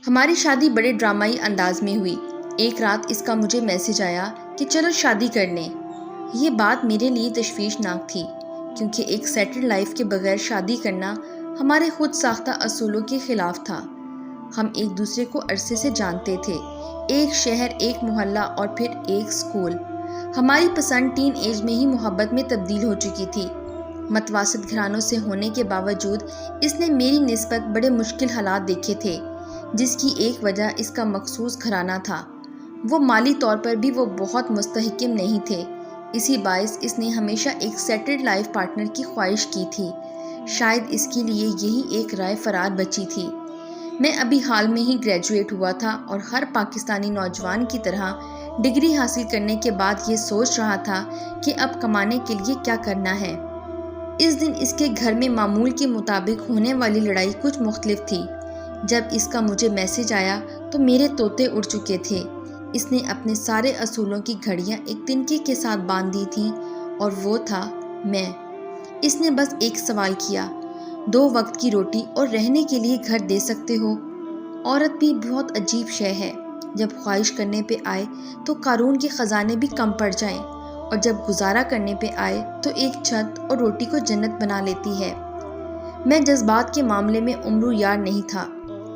ہماری شادی بڑے ڈرامائی انداز میں ہوئی۔ ایک رات اس کا مجھے میسج آیا کہ چلو شادی کر لیں۔ یہ بات میرے لیے تشویشناک تھی، کیونکہ ایک سیٹل لائف کے بغیر شادی کرنا ہمارے خود ساختہ اصولوں کے خلاف تھا۔ ہم ایک دوسرے کو عرصے سے جانتے تھے، ایک شہر، ایک محلہ اور پھر ایک اسکول۔ ہماری پسند ٹین ایج میں ہی محبت میں تبدیل ہو چکی تھی۔ متوسط گھرانوں سے ہونے کے باوجود اس نے میری نسبت بڑے مشکل حالات دیکھے تھے، جس کی ایک وجہ اس کا مخصوص گھرانہ تھا۔ وہ مالی طور پر بھی وہ بہت مستحکم نہیں تھے، اسی باعث اس نے ہمیشہ ایک سیٹلڈ لائف پارٹنر کی خواہش کی تھی۔ شاید اس کے لیے یہی ایک رائے فرار بچی تھی۔ میں ابھی حال میں ہی گریجویٹ ہوا تھا اور ہر پاکستانی نوجوان کی طرح ڈگری حاصل کرنے کے بعد یہ سوچ رہا تھا کہ اب کمانے کے لیے کیا کرنا ہے۔ اس دن اس کے گھر میں معمول کے مطابق ہونے والی لڑائی کچھ مختلف تھی۔ جب اس کا مجھے میسج آیا تو میرے طوطے اڑ چکے تھے۔ اس نے اپنے سارے اصولوں کی گھڑیاں ایک تنکے کے ساتھ باندھ دی تھیں، اور وہ تھا میں۔ اس نے بس ایک سوال کیا، 2 وقت کی روٹی اور رہنے کے لیے گھر دے سکتے ہو؟ عورت بھی بہت عجیب شے ہے، جب خواہش کرنے پہ آئے تو قارون کے خزانے بھی کم پڑ جائیں، اور جب گزارا کرنے پہ آئے تو ایک چھت اور روٹی کو جنت بنا لیتی ہے۔ میں جذبات کے معاملے میں عمرو یار نہیں تھا۔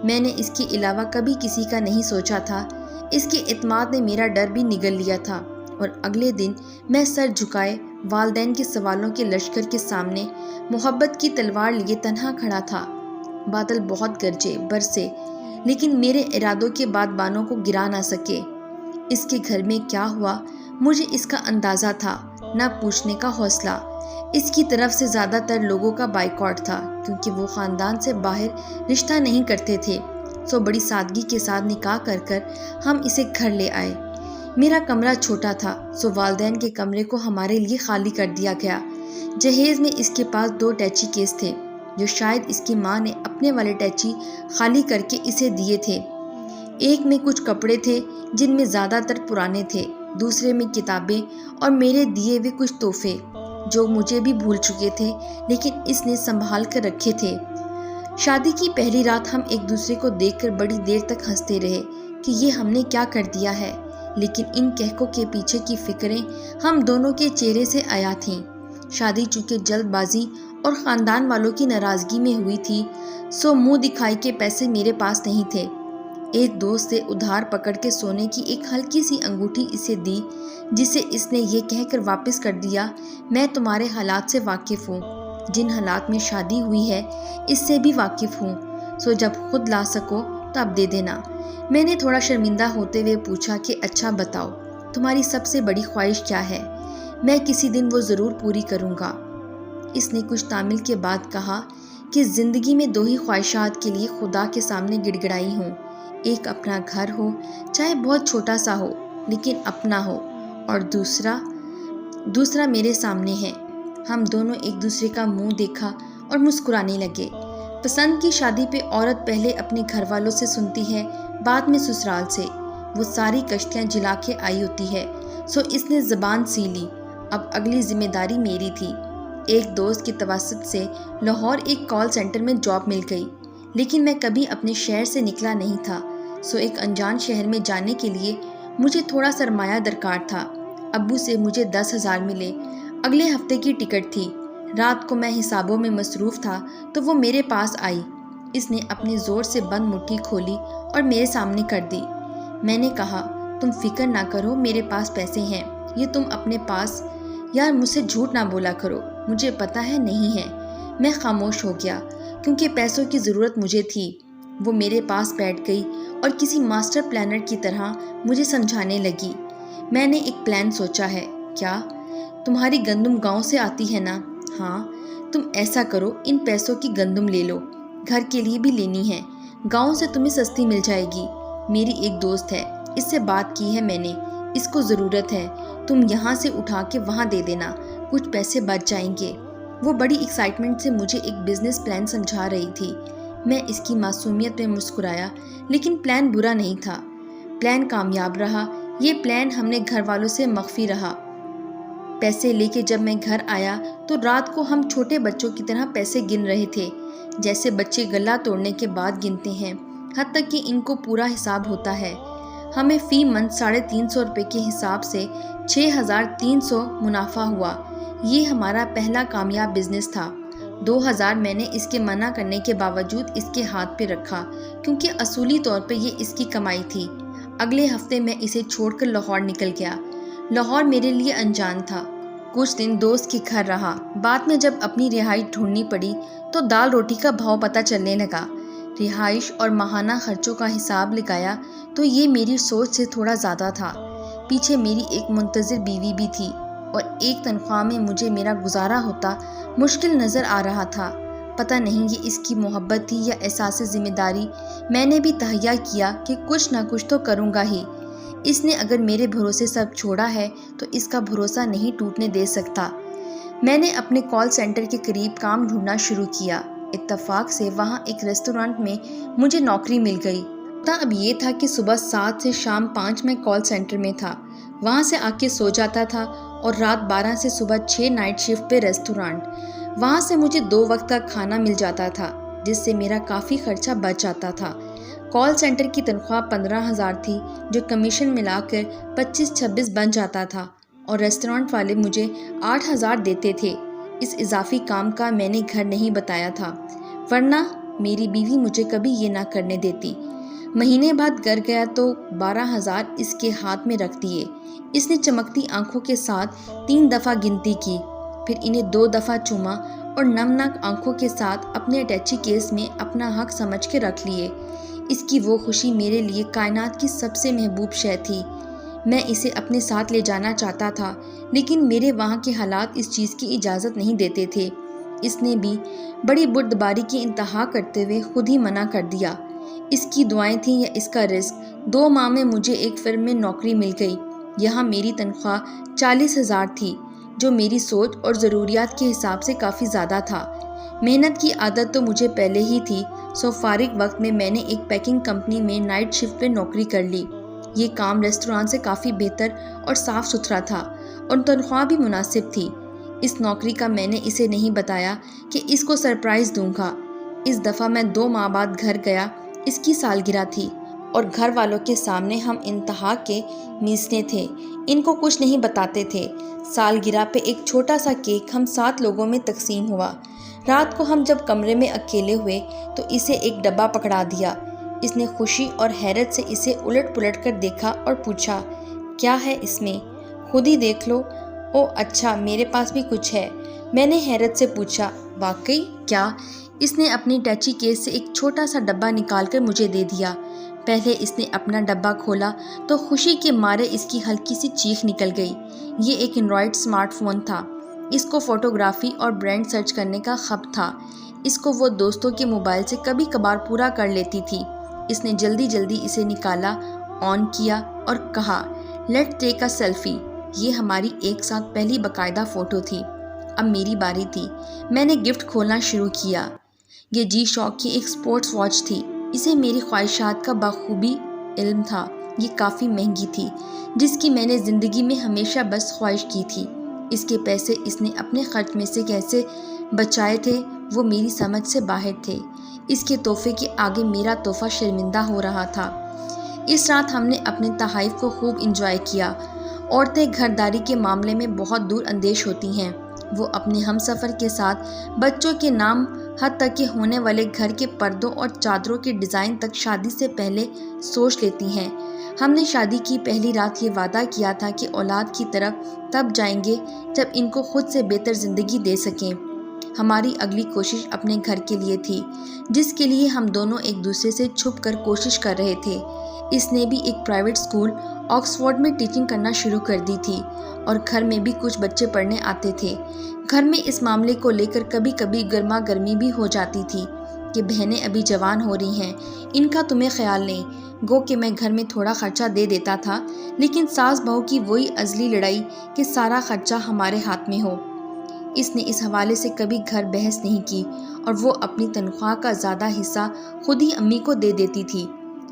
میں نے اس کے علاوہ کبھی کسی کا نہیں سوچا تھا۔ اس کے اعتماد نے میرا ڈر بھی نگل لیا تھا، اور اگلے دن میں سر جھکائے والدین کے سوالوں کے لشکر کے سامنے محبت کی تلوار لیے تنہا کھڑا تھا۔ بادل بہت گرجے، برسے، لیکن میرے ارادوں کے بادبانوں کو گرا نہ سکے۔ اس کے گھر میں کیا ہوا مجھے اس کا اندازہ تھا، نہ پوچھنے کا حوصلہ۔ اس کی طرف سے زیادہ تر لوگوں کا بائیکاٹ تھا، کیونکہ وہ خاندان سے باہر رشتہ نہیں کرتے تھے۔ سو بڑی سادگی کے ساتھ نکاح کر ہم اسے گھر لے آئے۔ میرا کمرہ چھوٹا تھا، سو والدین کے کمرے کو ہمارے لیے خالی کر دیا گیا۔ جہیز میں اس کے پاس 2 ٹیچی کیس تھے، جو شاید اس کی ماں نے اپنے والے ٹیچی خالی کر کے اسے دیے تھے۔ ایک میں کچھ کپڑے تھے جن میں زیادہ تر پرانے تھے، دوسرے میں کتابیں اور میرے دیے ہوئے کچھ تحفے، جو مجھے بھی بھول چکے تھے لیکن اس نے سنبھال کر رکھے تھے۔ شادی کی پہلی رات ہم ایک دوسرے کو دیکھ کر بڑی دیر تک ہنستے رہے کہ یہ ہم نے کیا کر دیا ہے، لیکن ان کہکوں کے پیچھے کی فکریں ہم دونوں کے چہرے سے عیاں تھیں۔ شادی چونکہ جلد بازی اور خاندان والوں کی ناراضگی میں ہوئی تھی، سو منہ دکھائی کے پیسے میرے پاس نہیں تھے۔ ایک دوست سے ادھار پکڑ کے سونے کی ایک ہلکی سی انگوٹھی اسے دی، جسے اس نے یہ کہہ کر واپس کر دیا، میں تمہارے حالات سے واقف ہوں، جن حالات میں شادی ہوئی ہے اس سے بھی واقف ہوں، سو جب خود لا سکو تو اب دے دینا۔ میں نے تھوڑا شرمندہ ہوتے ہوئے پوچھا کہ اچھا بتاؤ، تمہاری سب سے بڑی خواہش کیا ہے؟ میں کسی دن وہ ضرور پوری کروں گا۔ اس نے کچھ تامل کے بعد کہا کہ زندگی میں 2 ہی خواہشات کے لیے خدا کے سامنے گڑ گڑائی ہوں، ایک اپنا گھر ہو، چاہے بہت چھوٹا سا ہو لیکن اپنا ہو، اور دوسرا میرے سامنے ہے۔ ہم دونوں ایک دوسرے کا منہ دیکھا اور مسکرانے لگے۔ پسند کی شادی پہ عورت پہلے اپنے گھر والوں سے سنتی ہے، بعد میں سسرال سے۔ وہ ساری کشتیاں جلا کے آئی ہوتی ہے، سو اس نے زبان سی لی۔ اب اگلی ذمہ داری میری تھی۔ ایک دوست کی توسط سے لاہور ایک کال سینٹر میں جاب مل گئی، لیکن میں کبھی اپنے شہر سے نکلا نہیں تھا، سو ایک انجان شہر میں جانے کے لیے مجھے تھوڑا سرمایہ درکار تھا۔ ابو سے مجھے 10,000 ملے، اگلے ہفتے کی ٹکٹ تھی۔ رات کو میں حسابوں میں مصروف تھا تو وہ میرے پاس آئی۔ اس نے اپنے زور سے بند مٹھی کھولی اور میرے سامنے کر دی۔ میں نے کہا، تم فکر نہ کرو، میرے پاس پیسے ہیں، یہ تم اپنے پاس۔ یار مجھ سے جھوٹ نہ بولا کرو، مجھے پتا ہے نہیں ہے۔ میں خاموش ہو گیا، کیونکہ پیسوں کی ضرورت مجھے تھی۔ وہ میرے پاس بیٹھ گئی اور کسی ماسٹر پلانر کی طرح مجھے سمجھانے لگی۔ میں نے ایک پلان سوچا ہے۔ کیا؟ تمہاری گندم گاؤں سے آتی ہے نا؟ ہاں۔ تم ایسا کرو، ان پیسوں کی گندم لے لو، گھر کے لیے بھی لینی ہے، گاؤں سے تمہیں سستی مل جائے گی۔ میری ایک دوست ہے، اس سے بات کی ہے میں نے، اس کو ضرورت ہے، تم یہاں سے اٹھا کے وہاں دے دینا، کچھ پیسے بچ جائیں گے۔ وہ بڑی ایکسائٹمنٹ سے مجھے ایک بزنس پلان سمجھا رہی تھی۔ میں اس کی معصومیت میں مسکرایا، لیکن پلان برا نہیں تھا۔ پلان کامیاب رہا۔ یہ پلان ہم نے گھر والوں سے مخفی رہا۔ پیسے لے کے جب میں گھر آیا تو رات کو ہم چھوٹے بچوں کی طرح پیسے گن رہے تھے، جیسے بچے غلہ توڑنے کے بعد گنتے ہیں۔ حتیٰ کہ ان کو پورا حساب ہوتا ہے۔ ہمیں فی منتھ 350 روپے کے حساب سے 6300 منافع ہوا۔ یہ ہمارا پہلا کامیاب بزنس تھا۔ 2000 میں نے اس کے منع کرنے کے باوجود اس کے ہاتھ پہ رکھا کیونکہ اصولی طور پہ یہ اس کی کمائی تھی۔ اگلے ہفتے میں اسے چھوڑ کر لاہور نکل گیا۔ لاہور میرے لیے انجان تھا۔ کچھ دن دوست کے گھر رہا۔ بعد میں جب اپنی رہائش ڈھونڈنی پڑی تو دال روٹی کا بھاؤ پتہ چلنے لگا۔ رہائش اور ماہانہ خرچوں کا حساب لگایا تو یہ میری سوچ سے تھوڑا زیادہ تھا۔ پیچھے میری ایک منتظر بیوی بھی تھی اور ایک تنخواہ میں مجھے میرا گزارا ہوتا مشکل نظر آ رہا تھا۔ پتہ نہیں یہ اس کی محبت تھی یا احساس ذمہ داری۔ میں نے بھی تہیہ کیا کہ کچھ نہ کچھ تو کروں گا ہی۔ اس نے اگر میرے بھروسے سب چھوڑا ہے تو اس کا بھروسہ نہیں ٹوٹنے دے سکتا۔ میں نے اپنے کال سینٹر کے قریب کام ڈھونڈنا شروع کیا۔ اتفاق سے وہاں ایک ریسٹورانٹ میں مجھے نوکری مل گئی۔ اب یہ تھا کہ صبح 7 سے شام 5 میں کال سینٹر میں تھا۔ وہاں سے آ کے سو جاتا تھا اور رات 12 سے صبح 6 نائٹ شفٹ پہ ریسٹورانٹ۔ وہاں سے مجھے 2 وقت کا کھانا مل جاتا تھا جس سے میرا کافی خرچہ بچ جاتا تھا۔ کال سینٹر کی تنخواہ 15,000 تھی جو کمیشن ملا کر 25-26 بن جاتا تھا اور ریسٹورانٹ والے مجھے 8,000 دیتے تھے۔ اس اضافی کام کا میں نے گھر نہیں بتایا تھا ورنہ میری بیوی مجھے کبھی یہ نہ کرنے دیتی۔ مہینے بعد گھر گیا تو 12,000 اس کے ہاتھ میں رکھ دیے۔ اس نے چمکتی آنکھوں کے ساتھ 3 دفعہ گنتی کی، پھر انہیں 2 دفعہ چوما اور نمناک آنکھوں کے ساتھ اپنے اٹیچی کیس میں اپنا حق سمجھ کے رکھ لیے۔ اس کی وہ خوشی میرے لیے کائنات کی سب سے محبوب شے تھی۔ میں اسے اپنے ساتھ لے جانا چاہتا تھا لیکن میرے وہاں کے حالات اس چیز کی اجازت نہیں دیتے تھے۔ اس نے بھی بڑی بردباری کی انتہا کرتے ہوئے خود ہی منع کر دیا۔ اس کی دعائیں تھیں یا اس کا رزق۔ 2 ماہ میں مجھے ایک فرم میں نوکری مل گئی۔ یہاں میری تنخواہ 40,000 تھی جو میری سوچ اور ضروریات کے حساب سے کافی زیادہ تھا۔ محنت کی عادت تو مجھے پہلے ہی تھی، سو فارغ وقت میں نے ایک پیکنگ کمپنی میں نائٹ شفٹ پہ نوکری کر لی۔ یہ کام ریسٹوران سے کافی بہتر اور صاف ستھرا تھا اور تنخواہ بھی مناسب تھی۔ اس نوکری کا میں نے اسے نہیں بتایا کہ اس کو سرپرائز دوں گا۔ اس دفعہ میں 2 ماہ بعد گھر گیا۔ اس کی سالگرہ تھی اور گھر والوں کے سامنے ہم انتہا کے میسنے تھے۔ ان کو کچھ نہیں بتاتے تھے۔ سالگرہ پہ ایک چھوٹا سا کیک ہم 7 لوگوں میں تقسیم ہوا۔ رات کو ہم جب کمرے میں اکیلے ہوئے تو اسے ایک ڈبہ پکڑا دیا۔ اس نے خوشی اور حیرت سے اسے الٹ پلٹ کر دیکھا اور پوچھا، کیا ہے اس میں؟ خود ہی دیکھ لو۔ او اچھا، میرے پاس بھی کچھ ہے۔ میں نے حیرت سے پوچھا، واقعی؟ کیا؟ اس نے اپنی ٹیچی کیس سے ایک چھوٹا سا ڈبہ نکال کر مجھے دے دیا۔ پہلے اس نے اپنا ڈبہ کھولا تو خوشی کے مارے اس کی ہلکی سی چیخ نکل گئی۔ یہ ایک اینڈرائڈ اسمارٹ فون تھا۔ اس کو فوٹوگرافی اور برانڈ سرچ کرنے کا خب تھا۔ اس کو وہ دوستوں کے موبائل سے کبھی کبھار پورا کر لیتی تھی۔ اس نے جلدی جلدی اسے نکالا، آن کیا اور کہا، لیٹس ٹیک اے سیلفی۔ یہ ہماری ایک ساتھ پہلی باقاعدہ فوٹو تھی۔ اب میری باری تھی۔ میں نے گفٹ کھولنا شروع کیا۔ یہ جی شاک کی ایک سپورٹس واچ تھی۔ اسے میری خواہشات کا بخوبی علم تھا۔ یہ کافی مہنگی تھی جس کی میں نے زندگی میں ہمیشہ بس خواہش کی تھی۔ اس کے پیسے اس نے اپنے خرچ میں سے کیسے بچائے تھے وہ میری سمجھ سے باہر تھے۔ اس کے تحفے کے آگے میرا تحفہ شرمندہ ہو رہا تھا۔ اس رات ہم نے اپنے تحائف کو خوب انجوائے کیا۔ عورتیں گھرداری کے معاملے میں بہت دور اندیش ہوتی ہیں۔ وہ اپنے ہم سفر کے ساتھ بچوں کے نام حتیٰ کہ ہونے والے گھر کے پردوں اور چادروں کے ڈیزائن تک شادی سے پہلے سوچ لیتی ہیں۔ ہم نے شادی کی پہلی رات یہ وعدہ کیا تھا کہ اولاد کی طرف تب جائیں گے جب ان کو خود سے بہتر زندگی دے سکیں۔ ہماری اگلی کوشش اپنے گھر کے لیے تھی جس کے لیے ہم دونوں ایک دوسرے سے چھپ کر کوشش کر رہے تھے۔ اس نے بھی ایک پرائیویٹ اسکول آکسفورڈ میں ٹیچنگ کرنا شروع کر دی تھی اور گھر میں بھی کچھ بچے پڑھنے آتے تھے۔ گھر میں اس معاملے کو لے کر کبھی کبھی گرما گرمی بھی ہو جاتی تھی کہ بہنیں ابھی جوان ہو رہی ہیں، ان کا تمہیں خیال نہیں۔ گو کہ میں گھر میں تھوڑا خرچہ دے دیتا تھا لیکن ساس بہو کی وہی ازلی لڑائی کہ سارا خرچہ ہمارے ہاتھ میں ہو۔ اس نے اس حوالے سے کبھی گھر بحث نہیں کی اور وہ اپنی تنخواہ کا زیادہ حصہ خود ہی امی کو دے دیتی تھی۔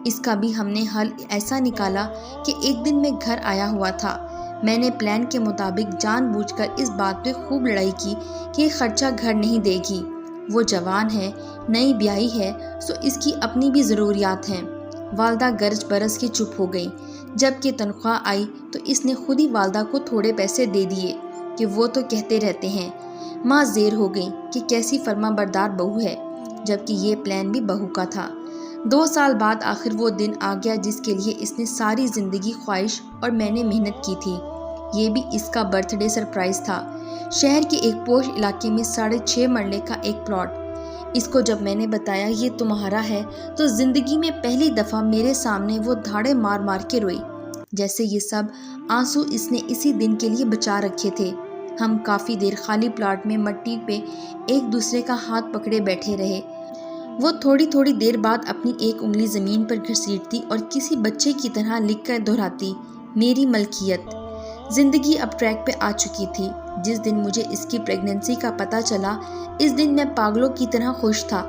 اس کا بھی ہم نے حل ایسا نکالا کہ ایک دن میں گھر آیا ہوا تھا۔ میں نے پلان کے مطابق جان بوجھ کر اس بات پہ خوب لڑائی کی کہ یہ خرچہ گھر نہیں دے گی۔ وہ جوان ہے، نئی بیاہی ہے، سو اس کی اپنی بھی ضروریات ہیں۔ والدہ گرج برس کے چپ ہو گئی۔ جب کہ تنخواہ آئی تو اس نے خود ہی والدہ کو تھوڑے پیسے دے دیے کہ وہ تو کہتے رہتے ہیں۔ ماں زیر ہو گئی کہ کیسی فرما بردار بہو ہے، جبکہ یہ پلان بھی بہو کا تھا۔ 2 سال بعد آخر وہ دن آ گیا جس کے لیے اس نے ساری زندگی خواہش اور میں نے محنت کی تھی۔ یہ بھی اس کا برتھ ڈے سرپرائز تھا۔ شہر کے ایک پوش علاقے میں 6.5 مرلے کا ایک پلاٹ۔ اس کو جب میں نے بتایا یہ تمہارا ہے تو زندگی میں پہلی دفعہ میرے سامنے وہ دھاڑے مار مار کے روئی، جیسے یہ سب آنسو اس نے اسی دن کے لیے بچا رکھے تھے۔ ہم کافی دیر خالی پلاٹ میں مٹی پہ ایک دوسرے کا ہاتھ پکڑے بیٹھے رہے۔ وہ تھوڑی دیر بعد اپنی ایک انگلی زمین پر گھسیٹتی اور کسی بچے کی طرح لکھ کر دہراتی، میری ملکیت۔ زندگی اب ٹریک پہ آ چکی تھی۔ جس دن مجھے اس کی پریگننسی کا پتہ چلا، اس دن میں پاگلوں کی طرح خوش تھا۔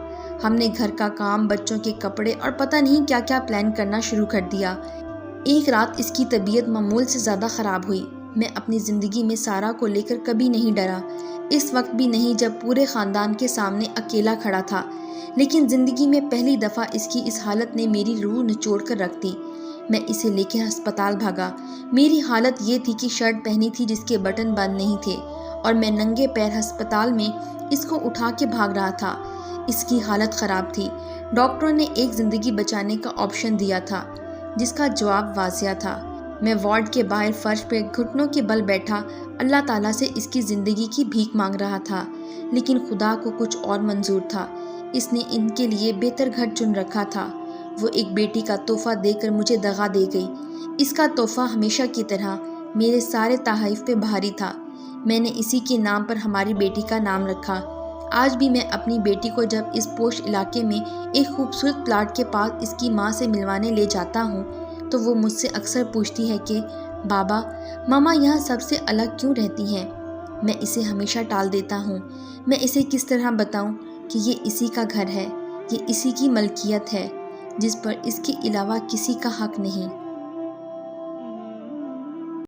ہم نے گھر کا کام، بچوں کے کپڑے اور پتہ نہیں کیا کیا پلان کرنا شروع کر دیا۔ ایک رات اس کی طبیعت معمول سے زیادہ خراب ہوئی۔ میں اپنی زندگی میں سارا کو لے کر کبھی نہیں ڈرا، اس وقت بھی نہیں جب پورے خاندان کے سامنے اکیلا کھڑا تھا، لیکن زندگی میں پہلی دفعہ اس کی اس حالت نے میری روح نچوڑ کر رکھ دی۔ میں اسے لے کے ہسپتال بھاگا۔ میری حالت یہ تھی کہ شرٹ پہنی تھی جس کے بٹن بند نہیں تھے، اور میں ننگے پیر ہسپتال میں اس کو اٹھا کے بھاگ رہا تھا۔ اس کی حالت خراب تھی۔ ڈاکٹروں نے ایک زندگی بچانے کا آپشن دیا تھا، جس کا جواب واضح تھا۔ میں وارڈ کے باہر فرش پہ گھٹنوں کے بل بیٹھا اللہ تعالیٰ سے اس کی زندگی کی بھیک مانگ رہا تھا، لیکن خدا کو کچھ اور منظور تھا۔ اس نے ان کے لیے بہتر گھر چن رکھا تھا۔ وہ ایک بیٹی کا تحفہ دے کر مجھے دغا دے گئی۔ اس کا تحفہ ہمیشہ کی طرح میرے سارے تحائف پہ بھاری تھا۔ میں نے اسی کے نام پر ہماری بیٹی کا نام رکھا۔ آج بھی میں اپنی بیٹی کو جب اس پوش علاقے میں ایک خوبصورت پلاٹ کے پاس اس کی ماں سے ملوانے لے جاتا ہوں تو وہ مجھ سے اکثر پوچھتی ہے کہ بابا، ماما یہاں سب سے الگ کیوں رہتی ہیں؟ میں اسے ہمیشہ ٹال دیتا ہوں۔ میں اسے کس طرح بتاؤں کہ یہ اسی کا گھر ہے، یہ اسی کی ملکیت ہے، جس پر اس کے علاوہ کسی کا حق نہیں۔